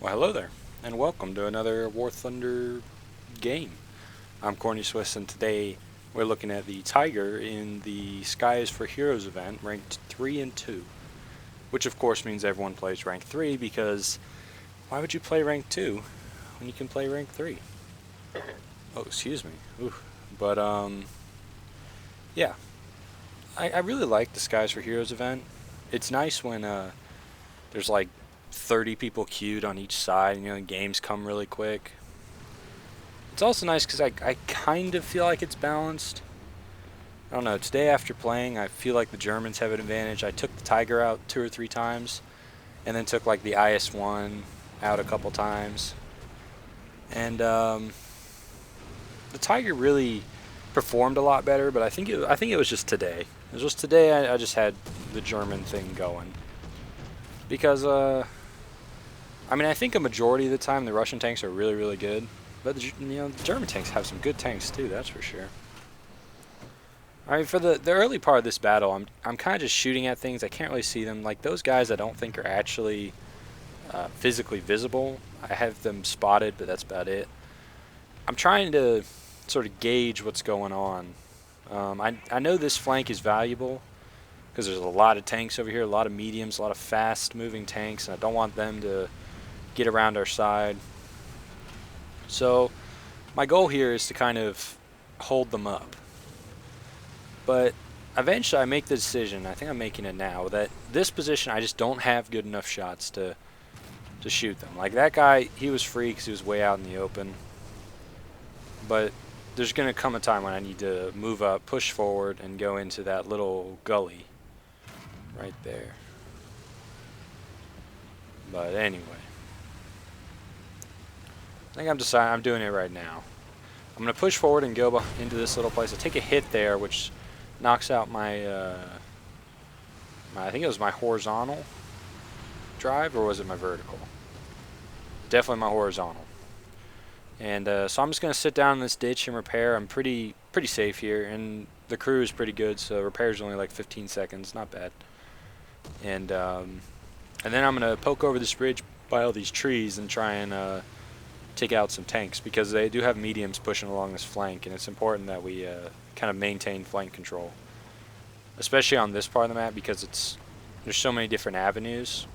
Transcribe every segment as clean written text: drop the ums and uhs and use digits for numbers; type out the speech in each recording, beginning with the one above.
Well, hello there, and welcome to another War Thunder game. I'm Corny Swiss, and today we're looking at the Tiger in the Skies for Heroes event, ranked 3 and 2, which of course means everyone plays rank 3 because why would you play rank 2 when you can play rank 3? Oh, excuse me. Ooh. But, yeah. I really like the Skies for Heroes event. It's nice when there's like 30 people queued on each side, and the games come really quick. It's also nice because I kind of feel like it's balanced. I don't know, today after playing, I feel like the Germans have an advantage. I took the Tiger out 2 or 3 times, and then took like the IS-1 out a couple times. And the Tiger really performed a lot better, but I think it was just today. It was just today I just had the German thing going. Because, I think a majority of the time the Russian tanks are really, really good. But the German tanks have some good tanks too, that's for sure. I mean, for the early part of this battle, I'm kind of just shooting at things. I can't really see them. Like those guys, I don't think are actually physically visible. I have them spotted, but that's about it. I'm trying to sort of gauge what's going on. I know this flank is valuable because there's a lot of tanks over here, a lot of mediums, a lot of fast-moving tanks, and I don't want them to get around our side. So my goal here is to kind of hold them up. But eventually I make the decision, I think I'm making it now, that this position I just don't have good enough shots to shoot them. Like that guy, he was free because he was way out in the open. But there's going to come a time when I need to move up, push forward, and go into that little gully right there. But anyway, I think I'm doing it right now. I'm going to push forward and go into this little place. I take a hit there, which knocks out my, I think it was my horizontal drive, or was it my vertical? Definitely my horizontal. And so I'm just going to sit down in this ditch and repair. I'm pretty safe here, and the crew is pretty good, so repair is only like 15 seconds, not bad. And then I'm going to poke over this bridge by all these trees and try and take out some tanks, because they do have mediums pushing along this flank, and it's important that we kind of maintain flank control, especially on this part of the map, because there's so many different avenues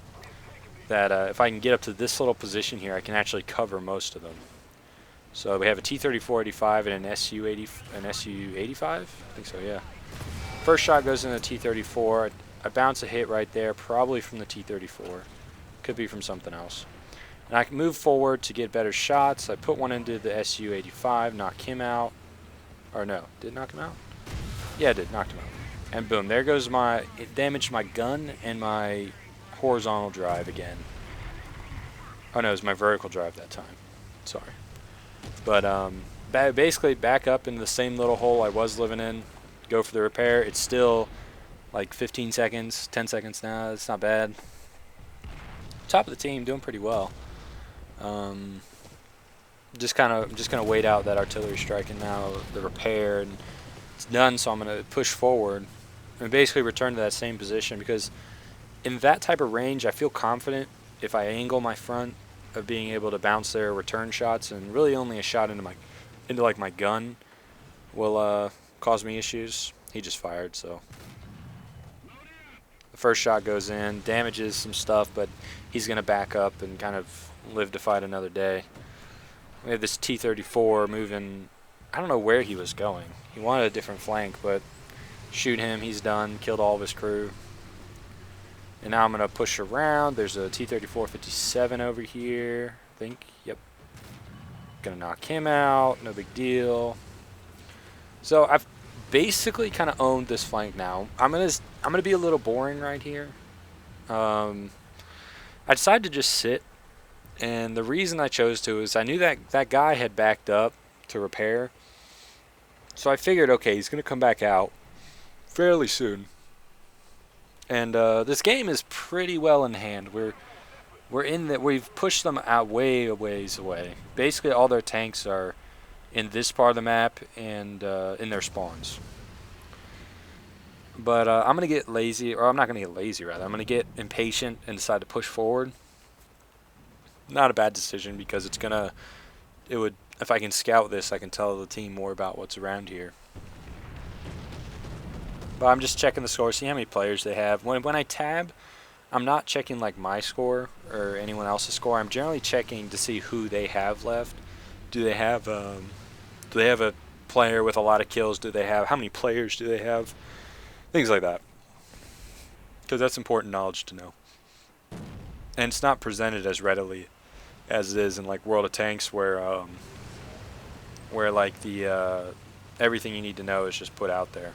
that if I can get up to this little position here, I can actually cover most of them. So we have a T-34-85 and an SU-85? I think so, yeah. First shot goes in the T-34. I bounce a hit right there, probably from the T-34. Could be from something else. And I can move forward to get better shots. I put one into the SU-85, knock him out. Or no, did it knock him out? Yeah, it did, knocked him out. And boom, there goes it damaged my gun and my horizontal drive again. Oh no, it was my vertical drive that time. Sorry. But basically back up into the same little hole I was living in, go for the repair. It's still like 15 seconds, 10 seconds now. It's not bad. Top of the team, doing pretty well. Just gonna wait out that artillery strike, and now the repair, and it's done. So I'm gonna push forward and basically return to that same position, because in that type of range, I feel confident if I angle my front of being able to bounce their return shots, and really only a shot into my gun will cause me issues. He just fired, so the first shot goes in, damages some stuff, but he's gonna back up and kind of live to fight another day. We have this T-34 moving. I don't know where he was going. He wanted a different flank, but shoot him. He's done. Killed all of his crew. And now I'm going to push around. There's a T-34-57 over here, I think. Yep. Going to knock him out. No big deal. So I've basically kind of owned this flank now. I'm gonna be a little boring right here. I decided to just sit. And the reason I chose to is I knew that guy had backed up to repair. So I figured, okay, he's going to come back out fairly soon. And this game is pretty well in hand. We've pushed them out way a ways away. Basically, all their tanks are in this part of the map and in their spawns. But I'm going to get lazy, or I'm not going to get lazy, rather. I'm going to get impatient and decide to push forward. not a bad decision because it would, if I can scout this, I can tell the team more about what's around here. But I'm just checking the score, see how many players they have. When I tab, I'm not checking like my score or anyone else's score. I'm generally checking to see who they have left. Do they have a player with a lot of kills? Do they have, how many players do they have? Things like that, because that's important knowledge to know. And it's not presented as readily as it is in like World of Tanks, where like the everything you need to know is just put out there.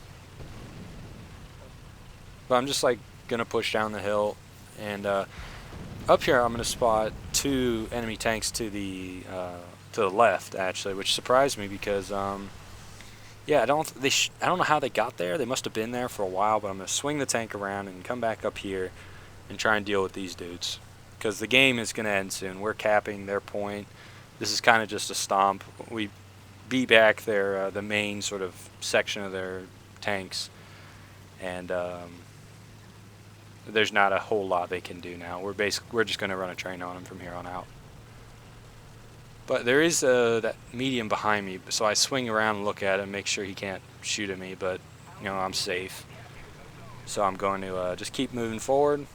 But I'm just like gonna push down the hill, and up here I'm gonna spot 2 enemy tanks to the left actually, which surprised me because yeah, I don't know how they got there. They must have been there for a while, but I'm gonna swing the tank around and come back up here and try and deal with these dudes because the game is gonna end soon. We're capping their point. This is kind of just a stomp. We beat back their the main sort of section of their tanks, and there's not a whole lot they can do now. We're just going to run a train on them from here on out. But there is that medium behind me, so I swing around and look at him, make sure he can't shoot at me, but you know, I'm safe. So I'm going to just keep moving forward.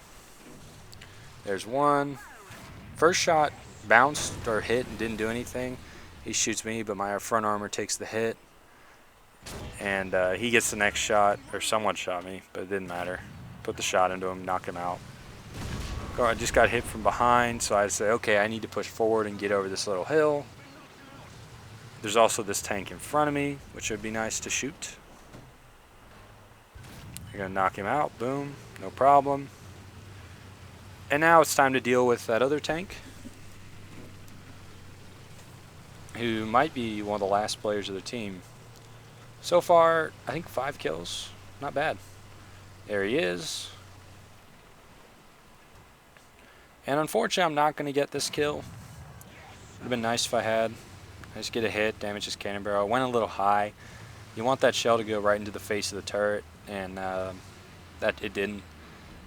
There's one. First shot bounced or hit and didn't do anything. He shoots me, but my front armor takes the hit. And he gets the next shot, or someone shot me, but it didn't matter. Put the shot into him, knock him out. I just got hit from behind, so I say, okay, I need to push forward and get over this little hill. There's also this tank in front of me, which would be nice to shoot. I'm gonna knock him out, boom, no problem. And now it's time to deal with that other tank, who might be one of the last players of the team. So far, I think 5 kills, not bad. There he is. And unfortunately, I'm not going to get this kill. Would have been nice if I had. I just get a hit, damage his cannon barrel. I went a little high. You want that shell to go right into the face of the turret, and that it didn't.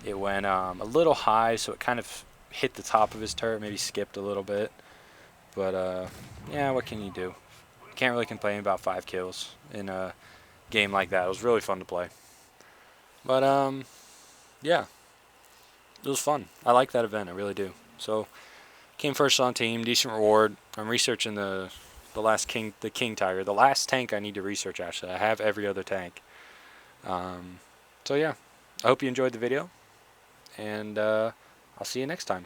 It went a little high, so it kind of hit the top of his turret, maybe skipped a little bit. But yeah, what can you do? Can't really complain about 5 kills in a game like that. It was really fun to play. But yeah. It was fun. I like that event. I really do. So, came first on team. Decent reward. I'm researching the King Tiger. The last tank I need to research, actually. I have every other tank. So, yeah. I hope you enjoyed the video. And I'll see you next time.